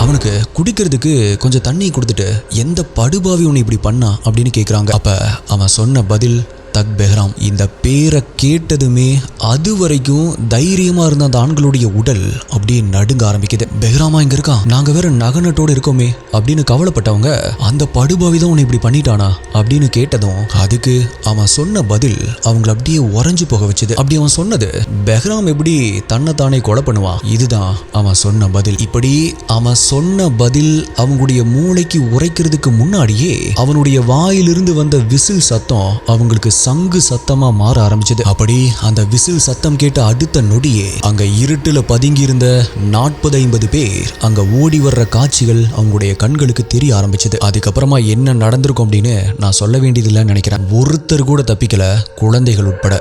அவனுக்கு குடிக்கிறதுக்கு கொஞ்சம் தண்ணி கொடுத்துட்டு எந்த படுபாவி உன்னை இப்படி பண்ணா அப்படின்னு கேட்குறாங்க. அப்ப அவன் சொன்ன பதில் தக் பெஹ்ராம். இந்த பேரை கேட்டதுமே அது வரைக்கும் தைரியமா இருந்த அந்த ஆண்களுடைய உடல் அப்படியே நடுங்க ஆரம்பிக்குது. பெஹ்ராமா இங்க இருக்கான், நாங்க வேற நகநட்டோட இருக்கோமே அப்படின்னு கவலைப்பட்டவங்க அந்த படுபாவி தான் உன்னை இப்படி பண்ணிட்டானா அப்படின்னு கேட்டதும் அதுக்கு அவன் சொன்ன பதில் அவங்களை அப்படியே உறைஞ்சு போக வச்சுது. அப்படி அவன் சொன்னது பெஹ்ராம் எப்படி தன்னை தானே கொலை பண்ணுவான், இதுதான் அவன் சொன்ன பதில். இப்படி அவன் சொன்ன பதில் அவங்களுடைய மூளைக்கு உரைக்கிறதுக்கு முன்னாடியே அவனுடைய வாயிலிருந்து வந்த விசில் சத்தம் அவங்களுக்கு சங்கு சத்தமா மாற ஆரம்பிச்சது. அப்படி அந்த விசில் சத்தம் கேட்ட அடுத்த நொடியே அங்க இருட்டுல பதுங்கி இருந்த 40-50 பேர் அங்க ஓடி வர்ற காட்சிகள் அவங்களுடைய கண்களுக்கு தெரிய ஆரம்பிச்சது. அதுக்கப்புறமா என்ன நடந்திருக்கும் அப்படின்னு நான் சொல்ல வேண்டியதில்லைன்னு நினைக்கிறேன். ஒருத்தர் கூட தப்பிக்கல, குழந்தைகள் உட்பட.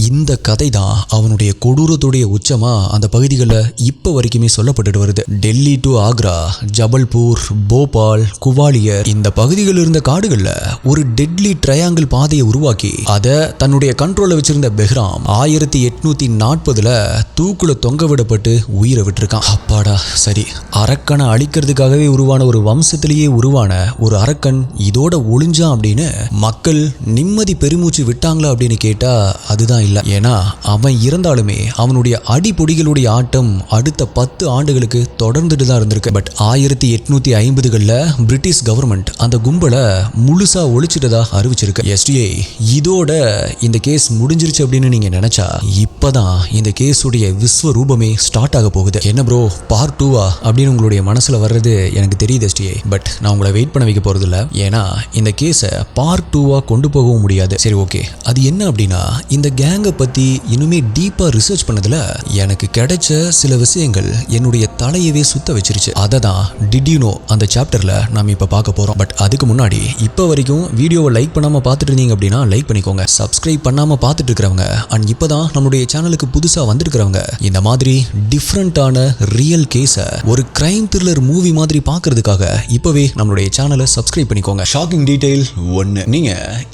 இந்த கதை தான் அவனுடைய கொடூரத்துடைய உச்சமா அந்த பகுதிகளில் இப்போ வரைக்குமே சொல்லப்பட்டு வருது. டெல்லி டு ஆக்ரா, ஜபல்பூர், போபால், குவாலியர் இந்த பகுதிகளில் இருந்த காடுகளில் ஒரு டெட்லி ட்ரையாங்கிள் பாதையை உருவாக்கி அதை தன்னுடைய கண்ட்ரோல்ல வச்சிருந்த பெஹ்ராம் 1840 தூக்குல தொங்க விடப்பட்டு உயிரை விட்டுருக்கான். அப்பாடா சரி, அரக்கனை அழிக்கிறதுக்காகவே உருவான ஒரு வம்சத்திலேயே உருவான ஒரு அரக்கன் இதோட ஒளிஞ்சான் அப்படின்னு மக்கள் நிம்மதி பெருமூச்சு விட்டாங்களா அப்படின்னு கேட்டா அதுதான் இல்ல. ஏன்னா அவன் இறந்தாலுமே அவனுடைய அடிப்பொடிகளுடைய ஆட்டம் அடுத்த 10 ஆண்டுகளுக்கு தொடர்ந்துட்டு தான் இருந்திருக்கு. பட் 1850களில் பிரிட்டிஷ் கவர்மெண்ட் அந்த கும்பலை முழுசா ஒழிச்சிட்டதா அறிவிச்சிருக்கு. எஸ்டிஐ இதோட இந்த கேஸ் முடிஞ்சிருச்சு அப்படின்னு நீங்க நினைச்சா இப்பதான் இந்த கேஸுடைய விஸ்வரூபமே ஸ்டார்ட் ஆக போகுது. என்ன ப்ரோ பார்ட் 2வா அப்படின்னு உங்களுடைய மனசுல வர்றது எனக்கு தெரியுது எஸ்டிஐ. பட் நான் உங்களை வெயிட் பண்ண வைக்க போறது இல்லை. ஏன்னா இந்த கேஸை பார்ட் 2வா கொண்டு போகவும் முடியாது. சரி ஓகே, அது என்ன அப்படின்னா இந்த கேங்கை பத்தி இன்னுமே டீப்பா ரிசர்ச் பண்ணதுல எனக்கு கிடைச்ச சில விஷயங்கள் என்னுடைய தலையவே சுத்த வச்சிருச்சு. அதை தான் டிட் யூ நோ அந்த சாப்டர்ல நாம இப்ப பார்க்க போறோம். பட் அதுக்கு முன்னாடி இப்ப வரைக்கும் வீடியோவை லைக் பண்ணாம பார்த்துட்டு இருந்தீங்க அப்படின்னா லைக் பண்ணிக்கோங்க. சப்ஸ்கிரைப் பண்ணாம பார்த்துட்டு இருக்கிறவங்க அண்ட் இப்பதான் நம்மளுடைய சேனலுக்கு புதுசா வந்திருக்கிறவங்க இந்த மாதிரி டிஃப்ரெண்டான ரியல் கேஸை ஒரு கிரைம் த்ரில்லர் மூவி மாதிரி பார்க்கறதுக்காக இப்பவே நம்மளுடைய சேனலை சப்ஸ்கிரைப் பண்ணிக்கோங்க. Shocking detail 1. நீங்க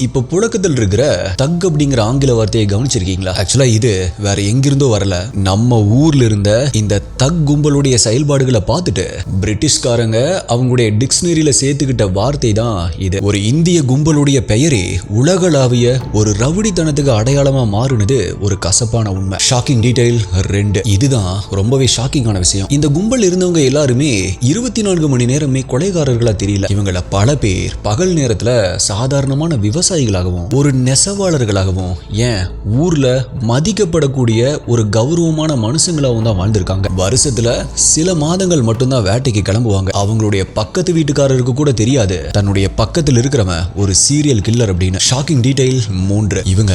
இப்ப புழக்கத்தில் இருக்கிற தக் அப்படிங்கிற ஆங்கில வார்த்தையை கவனிச்சிருக்கீங்களா? ஆக்சுவலா இது வேற எங்கிருந்தோ வரல. நம்ம ஊர்ல இருந்த இந்த தக் கும்பலுடைய செயல்பாடுகளை பார்த்துட்டு பிரிட்டிஷ்காரங்க அவங்களுடைய டிக்ஷனரியில சேர்த்துக்கிட்ட வார்த்தை தான் இது. ஒரு இந்திய கும்பலுடைய பெயரே உலகளாவிய ஒரு ரவுடித்தனத்துக்கு அடையாளமா மாறுனது ஒரு கசப்பான உண்மை. Shocking detail 2. இதுதான் ரொம்பவே ஷாக்கிங்கான விஷயம். இந்த கும்பல் இருந்தவங்க எல்லாருமே 24 மணி நேரமே கொலைகாரர்களா தெரியல. இவங்கள பல பேர் பகல் நேரத்துல சாதாரணமான விவசாயிகளாகவும் ஒரு நெசவாளர்களாகவும் ஏன் ஊர்ல மதிக்கப்படக்கூடிய ஒரு கௌரவமான மனுஷங்களாகவும் தான் வாழ்ந்திருக்காங்க. வருஷத்துல சில மாதங்கள் மட்டும்தான் வேட்டைக்கு கிளம்புவாங்க. அவங்களுடைய பக்கத்து வீட்டுக்காரருக்கு கூட தெரியாது தன்னுடைய பக்கத்தில் இருக்கிறவன் ஒரு சீரியல் கில்லர் அப்படின்னு. Shocking detail 3. இவங்க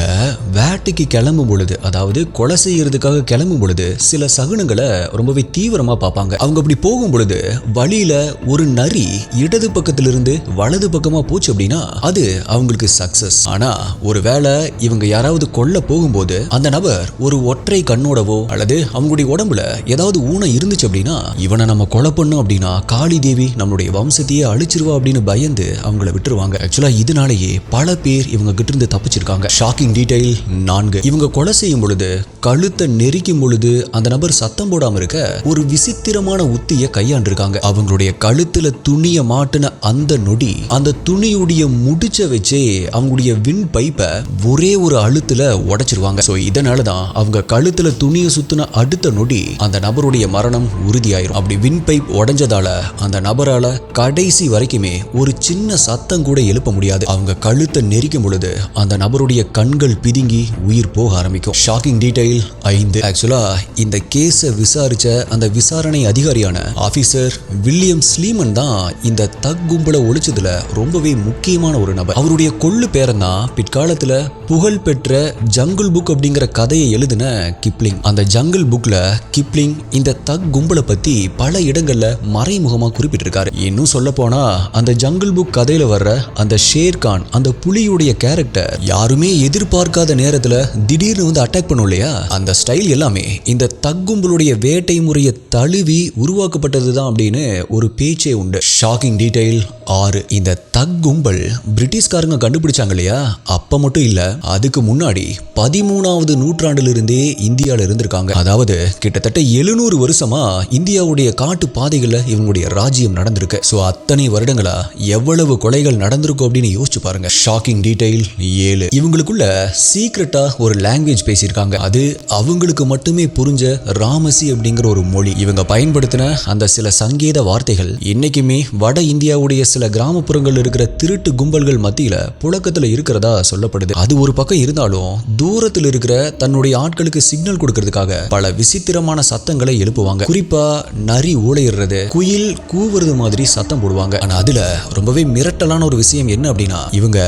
வேட்டைக்கு கிளம்பும் பொழுது, அதாவது கொலை செய்யறதுக்காக கிளம்பும் பொழுது சில சகுனங்களை ரொம்பவே தீவிரமா பார்ப்பாங்க. அவங்க அப்படி போகும் பொழுது வழியில ஒரு நரி இடது பக்கத்திலிருந்து வலது பக்கமா போச்சு அப்படின்னா அது அவங்களுக்கு சக்சஸ். ஆனா ஒருவேளை இவங்க யாராவது கொல்ல போகும்போது அந்த நபர் ஒரு ஒற்றை கண்ணோடவோ அல்லது அவங்களுடைய உடம்புல ஏதாவது ஊனம் இருந்துச்சு அப்படின்னா இவனை நம்ம கொலை பண்ணோம் அப்படின்னா காளி தேவி நம்மளுடைய வம்சத்தையே அழிச்சிருவா அப்படின்னு பயந்து அவங்கள விட்டுருவாங்க. ஆக்சுவலா இதனாலேயே பல பேர் இவங்க கிட்ட இருந்து தப்பிச்சிருக்காங்க. Shocking detail 4. இவங்க கொலை செய்யும் பொழுது கழுத்தை நெரிக்கும் பொழுது அந்த நபர் சத்தம் போடாம இருக்க ஒரு விசித்திரமான உத்தியை கையாண்டிருக்காங்க. அவங்களுடைய கழுத்துல துணியை மாட்டின அந்த நொடி அந்த துணியுடைய முடிச்ச வச்சே அவங்களுடைய வின் பைப்பை ஒரே ஒரு அழுத்துல உடைச்சிருவாங்க. சோ இதனாலதான் அவங்க கழுத்துல துணியை சுத்தின அடுத்த நொடி அந்த நபருடைய மரணம் உறுதியாயிரும். அப்படி வின் பைப் உடைஞ்சதால அந்த நபரால கடைசி வரைக்குமே ஒரு சின்ன சத்தம் கூட எழுப்ப முடியாது. அவங்க கழுத்தை நெரிக்கும் பொழுது அந்த நபருடைய கண்கள் பிதுங்கி உயிர் போக ஆரம்பிக்கும். Shocking detail 5. ஆக்சுவலா இந்த கேஸை விசாரிச்ச அந்த விசாரணை அதிகாரியான ஆபீசர் வில்லியம் ஸ்லீமன் தான் இந்த தக் கும்பலை ஒழிச்சதுல ரொம்பவே முக்கியமான ஒரு நபர். அவருடைய கொள்ளு பேரன் தான் பிற்காலத்துல புகழ்பெற்ற ஜங்குள் ஜங்கிள் புக் அப்படிங்கிற கதையை எழுதின கிப்ளிங். அந்த ஜங்கிள் புக்ல கிப்ளிங் இந்த தக் கும்பலை பத்தி பல இடங்கள்ல மறைமுகமா குறிப்பிட்டிருக்காரு. இன்னும் சொல்ல போனா அந்த ஜங்கிள் புக் கதையில வர்ற அந்த ஷேர்கான், அந்த புலியுடைய கேரக்டர் யாருமே எதிர்பார்க்காத நேரத்துல திடீர்னு வந்து அட்டாக் பண்ணும் இல்லையா, அந்த ஸ்டைல் எல்லாமே இந்த தக் கும்பலுடைய வேட்டை முறையை தழுவி உருவாக்கப்பட்டதுதான் அப்படின்னு ஒரு பேச்சே உண்டு. Shocking detail 6. இந்த தக் கும்பல் பிரிட்டிஷ்காரங்க கண்டுபிடிச்சாங்க இல்லையா, அப்ப மட்டும் இல்ல, அதுக்கு முன்னாடி 13வது நூற்றாண்டிலிருந்தே இந்தியாவில் இருந்திருக்காங்க. அதாவது கிட்டத்தட்ட 700 வருஷமா இந்தியாவுடைய காட்டு பாதைகள்ல இவங்களுடைய ராஜ்யம் நடந்திருக்கு. சோ அத்தனை வருடங்களா எவ்வளவு கொலைகள் நடந்திருக்கும் அப்படின்னு யோசிச்சு பாருங்க. Shocking detail 7. இவங்களுக்குள்ள சீக்ரெட்டா ஒரு லாங்குவேஜ் பேசியிருக்காங்க. அது அவங்களுக்கு மட்டுமே புரிஞ்ச ராமசி அப்படிங்கிற ஒரு மொழி. இவங்க பயன்படுத்தின அந்த சில சங்கேத வார்த்தைகள் இன்னைக்குமே வட இந்தியாவுடைய சில கிராமப்புறங்கள் இருக்கிற திருட்டு கும்பல்கள் மத்தியில புழக்கத்துல இருக்கிறதா சொல்லப்படுது. அது ஒரு பக்கம் இருந்தாலும் தூரத்தில் இருக்கிற தன்னுடைய ஆட்களுக்கு சிக்னல் கொடுக்கிறதுக்காக பல விசித்திரமான சத்தங்களை எழுப்புவாங்க. குறிப்பா நரி ஊளையிடுறது, குயில் கூவுறது மாதிரி சத்தம் போடுவாங்க. ஆனா அதுல ரொம்பவே மிரட்டலான ஒரு விஷயம் என்ன அப்படின்னா, இவங்க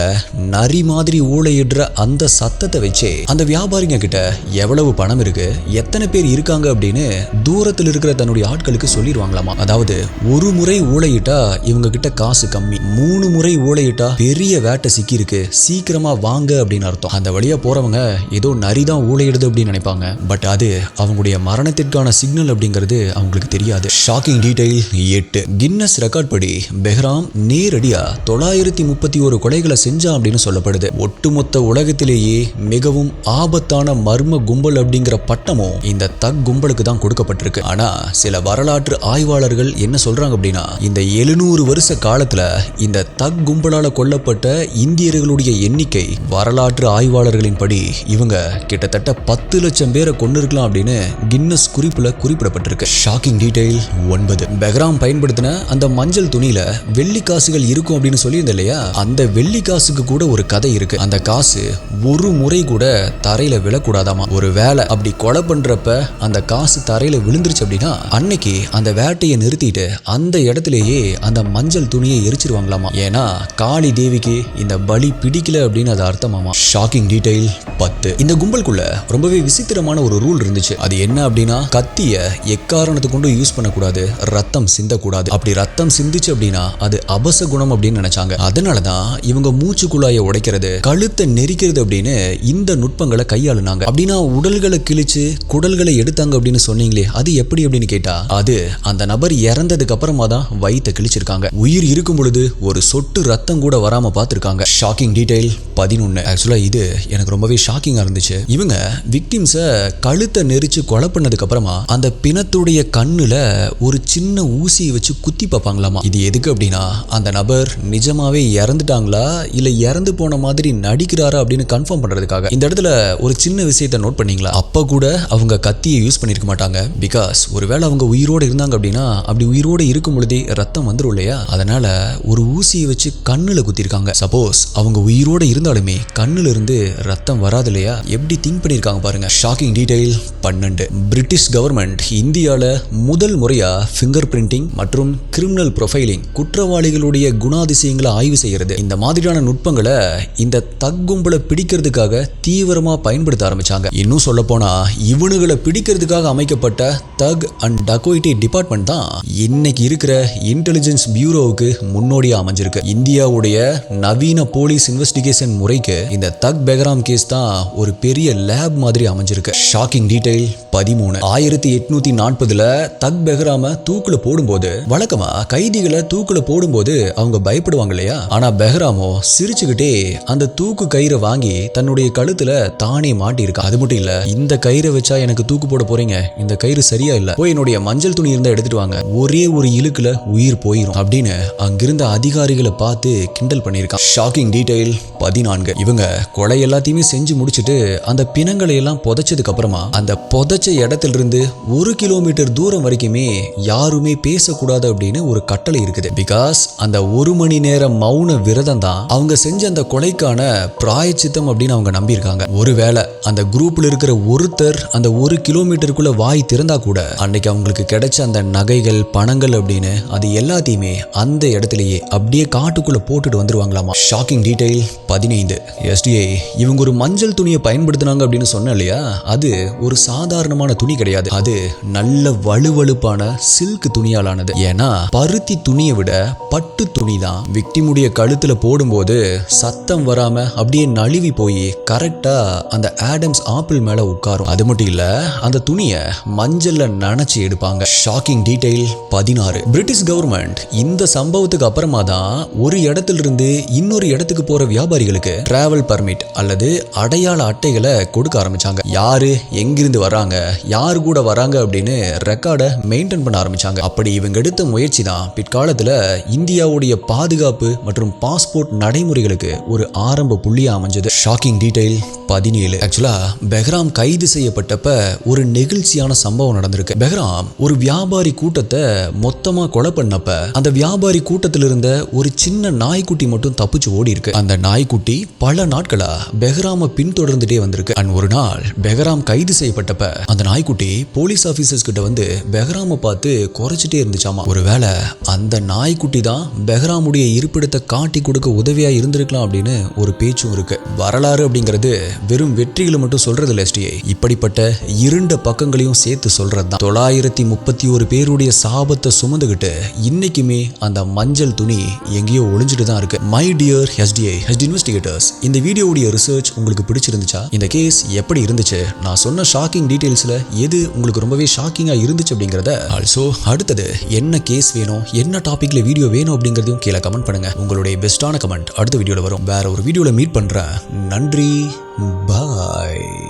நரி மாதிரி ஊளையிடுற அந்த சத்தத்தை வச்சே அந்த வியாபாரிங்க கிட்ட எவ்வளவு பணம் இருக்கு, எத்தனை பேர் இருக்காங்க அப்படின்னு தூரத்தில் இருக்கிற தன்னுடைய ஆட்களுக்கு சொல்லிடுவாங்களாமா. அதாவது ஒரு முறை ஊளையிட்டா இவங்க கிட்ட காசு கம்மி, 3 முறை ஊளையிட்டா பெரிய வேட்டை சிக்கி இருக்கு, சீக்கிரமா வாங்க அப்படின்னு அர்த்தம். அந்த வழியா போறவங்க ஏதோ நரிதான் ஊளையிடுது அப்படின்னு நினைப்பாங்க. பட் அது அவங்களுடைய மரணத்திற்கான சிக்னல் அப்படிங்கிறது அவங்களுக்கு தெரியாது. Shocking detail 8. கின்னஸ் ரெக்கார்ட் படி பெஹ்ராம் நேரடியா 931 கொலைகளை செஞ்சா அப்படின்னு சொல்லப்படுது. ஒட்டுமொத்த உலகத்திலேயே மிகவும் ஆபத்தான மர்ம கும்பல் அப்படிங்கிற பட்டமும் இந்த தக் கும்பலுக்கு தான் கொடுக்கப்பட்டிருக்கு. ஆனா சில வரலாற்று ஆய்வாளர்கள் என்ன சொல்றாங்க அப்படின்னா, இந்த 700 வருஷ காலத்துல இந்த தக் கும்பலால கொல்லப்பட்ட இந்தியர்களுடைய எண்ணிக்கை வரலாற்று ஆய்வாளர்களின் படி இவங்க கிட்டத்தட்ட 10 லட்சம் பேரை கொண்டிருக்கலாம் அப்படின்னு கின்னஸ் குறிப்புல குறிப்பிடப்பட்டிருக்கு. Shocking detail 9. பெஹ்ராம் பயன்படுத்தின அந்த மஞ்சள் துணியில வெள்ளி காசுகள் இருக்கும் அப்படின்னு சொல்லியிருந்த இல்லையா, அந்த வெள்ளி காசுக்கு கூட ஒரு கதை இருக்கு. அந்த காசு ஒரு முறை கூட தரையில விழக்கூடாதாமா. ஒரு வேலை அப்படி கொலை பண்றப்ப அந்த காசு தரையில விழுந்துருச்சு அப்படின்னா அன்னைக்கு அந்த வேட்டையை நிறுத்திட்டு அந்த இடத்திலேயே அந்த மஞ்சள் துணியை எரிச்சிருவாங்களாமா. ஏன்னா காளி தேவிக்கு இந்த பலி பிடிக்கல அப்படின்னு அது அர்த்தமாமா. Shocking detail 10. இந்த கும்பலுக்குள்ள ரொம்பவே விசித்திரமான ஒரு ரூல் இருந்துச்சு. அது என்ன அப்படின்னா, கத்திய எக்காரணத்தை கொண்டு யூஸ் பண்ணக்கூடாது, ரத்தம் சிந்தக்கூடாது. அப்படி ரத்தம் சிந்திச்சு அப்படின்னா அது அபசகுணம் அப்படின்னு நினைச்சாங்க. அதனாலதான் இவங்க மூச்சு குழாயை உடைக்கிறது, கழுத்தை நெரிக்கிறது அப்படின்னு இந்த நுட்பங்களை கையாளுனாங்க. அப்படின்னா உடல்களை கிழிச்சு குடல்களை எடுத்தாங்க அப்படின்னு சொன்னீங்களே, அது எப்படி அப்படின்னு கேட்டா, அது அந்த நபர் இறந்ததுக்கு அப்புறமா தான் வயித்தை கிழிச்சிருக்காங்க. உயிர் இருக்கும் பொழுது ஒரு சொட்டு ரத்தம் கூட வராம பார்த்திருக்காங்க. Shocking detail 11. ஆக்சுவலா இது எனக்கு ரொம்பவே ஷாக்கிங்கா இருந்துச்சு. இவங்க விக்டிம்ஸை கழுத்தை நெரிச்சு கொலை பண்ணதுக்கு அப்புறமா அந்த பிணத்துடைய கண்ணுல ஒரு சின்ன ஊசியை வச்சு குத்தி பார்ப்பாங்களாமா. இது எதுக்கு அப்படின்னா, அந்த நபர் நிஜமாவே இறந்துட்டாங்களா இல்ல இறந்து போன மாதிரி நடிக்கிறாரா அப்படின்னு கன்ஃபார்ம் பண்றதுக்காக. இந்த இடத்துல ஒரு சின்ன விஷயத்தை நோட் பண்ணீங்களா, அப்ப கூட அவங்க கத்தியை யூஸ் பண்ணிருக்க மாட்டாங்க. பிகாஸ் ஒருவேளை அவங்க உயிரோட இருந்தாங்க அப்படின்னா அப்படி உயிரோட இருக்கும் பொழுதே ரத்தம் வந்துடும் இல்லையா, அதனால ஒரு ஊசியை வச்சு கண்ணுல குத்திருக்காங்க. சப்போஸ் அவங்க உயிரோட இருந்தாலுமே கண்ணுல இருந்து ரத்தம் வராது இல்லையா, எப்படி திங்க் பண்ணிருக்காங்க பாருங்க. Shocking detail 12. பிரிட்டிஷ் கவர்மெண்ட் இந்தியால முதல் முறையா ஃபிங்கர் பிரிண்டிங் மற்றும் கிரிமினல் ப்ரொஃபைலிங், குற்றவாளிகளுடைய குணாதிசயங்களை ஆய்வு செய்யறது, இந்த மாதிரியான நுட்பங்களை இந்த தக் கும்பலை பிடிக்கிறதுக்காக தீவிரமா பயன்படுத்த ஆரம்பிச்சாங்க. இன்னும் சொல்ல போனா இவனுகளை பிடிக்கிறதுக்காக அமைக்கப்பட்ட தக் அண்ட் டக்கோயிட்டி டிபார்ட்மெண்ட் தான் இன்னைக்கு இருக்கிற இன்டெலிஜென்ஸ் பியூரோவுக்கு முன்னோடியா அமைஞ்சிருக்கு. இந்தியாவுடைய நவீன போலீஸ் இன்வெஸ்டிகேஷன் முறைக்கு இந்த தக் பெஹ்ராம் கேஸ் தான் ஒரு பெரிய லேப் மாதிரி அமைஞ்சிருக்கு. Shocking detail 13. 1840ல தக் பெஹ்ராம தூக்குல போடும்போது வழக்கமா கைதிகளை தூக்குல போடும்போது அவங்க பயப்படுவாங்க இல்லையா, ஆனா பெஹ்ராமோ சிரிச்சுக்கிட்டே அந்த தூக்கு கயிறை வாங்கி தன்னுடைய கழுத்துல தானே மாட்டி இருக்கு. அது மட்டும் இல்ல, இந்த கயிறை வச்சா எனக்கு தூக்கு போட போறீங்க, இந்த கயிறு சரியா இல்ல, போய் என்னுடைய மஞ்சள் துணி இருந்தா எடுத்துட்டு வாங்க, ஒரே ஒரு இழுக்குல உயிர் போயிரும் அப்படின்னு அங்கிருந்த அதிகாரிகளை பார்த்து கிண்டல் பண்ணியிருக்கான். Shocking detail 14. இவங்க கொலை எல்லாத்தையுமே செஞ்சு முடிச்சுட்டு அந்த பிணங்களை எல்லாம் புதைச்சதுக்கு அப்புறமா அந்த புதைச்ச இடத்துல இருந்து 1 கிலோமீட்டர் தூரம் வரைக்குமே யாருமே பேசக்கூடாது அப்படின்னு ஒரு கட்டளை இருக்குது. பிகாஸ் அந்த 1 மணி நேரம் மௌன விரதம் தான் அவங்க செஞ்ச அந்த கொலைக்கான பிராயச்சித்தம் அப்படின்னு அவங்க நம்பியிருக்காங்க. ஒருவேளை அந்த குரூப்ல இருக்கிற ஒருத்தர் அந்த 1 கிலோமீட்டருக்குள்ள வாய் திறந்தா கூட அன்னைக்கு அவங்களுக்கு கிடைச்ச அந்த நகைகள் பணங்கள் அப்படின்னு அது எல்லாத்தையுமே அந்த இடத்துலயே அப்படியே காட்டுக்குள்ள போட்டுட்டு வந்துருவாங்களாமா. Shocking detail 15. எஸ்டிஐ இவங்க ஒரு மஞ்சள் துணியை பயன்படுத்தினாங்க அப்படின்னு சொன்ன இல்லையா, அது ஒரு சாதாரணமான துணி கிடையாது. அது நல்ல வலுவழுப்பான சில்க் துணியாலானது. ஏன்னா பருத்தி துணியை விட பட்டு துணி தான் விக்டிமுடைய கழுத்துல போடும்போது சத்தம் வராம அப்படியே நழுவி போய் கரெக்டா அந்த ஆடம்ஸ் ஆப்பிள் மேல உட்காரும். அது மட்டும் இல்ல, அந்த துணியை மஞ்சள்ல நனைச்சு எடுப்பாங்க. Shocking detail 16. பிரிட்டிஷ் கவர்மெண்ட் இந்த சம்பவத்துக்கு அப்புறமா தான் ஒரு இடத்துல இருந்து இன்னொரு இடத்துக்கு போற வியாபாரிகளுக்கு டிராவல் பர்மிட் அல்லது அடையாள அட்டைகளை கொடுக்க ஆரம்பிச்சாங்க. யாரு எங்கிருந்து வராங்க, யாரு கூட வராங்க அப்படின்னு ரெக்கார்டை மெயின்டைன் பண்ண ஆரம்பிச்சாங்க. அப்படி இவங்க எடுத்த முயற்சி தான் பிற்காலத்துல இந்தியாவுடைய பாதுகாப்பு மற்றும் பாஸ்போர்ட் நடைமுறைகளுக்கு ஒரு ஆரம்ப புள்ளியா அமைஞ்சது. Shocking detail 17. ஆக்சுவலா பெஹ்ராம் கைது செய்யப்பட்டப்ப ஒரு நெகிழ்ச்சியான சம்பவம் நடந்திருக்கு. பெஹ்ராம் ஒரு வியாபாரி கூட்டத்தை மொத்தமா கொலை பண்ணப்ப அந்த வியாபாரி கூட்டத்தில் இருந்த ஒரு சின்ன நாய்க்குட்டி மட்டும் தப்பிச்சு ஓடி இருக்கு. அந்த நாய்க்குட்டி பல நாட்களா பெஹ்ராம பின்தொடர்ந்துட்டே வந்திருக்கு. அண்ட் ஒரு நாள் பெஹ்ராம் கைது செய்யப்பட்டப்ப அந்த நாய்க்குட்டி போலீஸ் ஆபீசர்ஸ் கிட்ட வந்து பெஹ்ராம பார்த்து குறைச்சிட்டே இருந்துச்சாமா. ஒருவேளை அந்த நாய்க்குட்டி தான் பெஹ்ராமுடைய இருப்பிடத்தை காட்டி கொடுக்க உதவியா இருந்திருக்கலாம் அப்படின்னு ஒரு பேச்சும் இருக்கு. வரலாறு அப்படிங்கிறது வெறும் வெற்றிகளை மட்டும் சொல்றது இல்ல எஸ்டிஐ, இப்படிப்பட்ட இருண்ட பக்கங்களையும் சேர்த்து சொல்றது தான். 931 பேருடைய சாபத்தை சுமந்துகிட்டு இன்னைக்குமே அந்த மஞ்சள் துணி எங்கேயோ ஒளிஞ்சிட்டு தான் இருக்கு. மை டியர் எஸ்டிஐ இன்வெஸ்டிகேட்டர்ஸ், இந்த வீடியோவுடைய ரிசர்ச் உங்களுக்கு பிடிச்சிருந்துச்சா? இந்த கேஸ் எப்படி இருந்துச்சு? நான் சொன்ன ஷாக்கிங் டீடைல்ஸ்ல எது உங்களுக்கு ரொம்பவே ஷாக்கிங்கா இருந்துச்சு அப்படிங்கறத, ஆல்சோ அடுத்தது என்ன கேஸ் வேணும், என்ன டாபிக்ல வீடியோ வேணும் அப்படிங்கறதையும் கீழே கமெண்ட் பண்ணுங்க. உங்களுடைய பெஸ்டான கமெண்ட் அடுத்த வீடியோல வரும். வேற ஒரு வீடியோல மீட் பண்றேன். நன்றி, பாய்.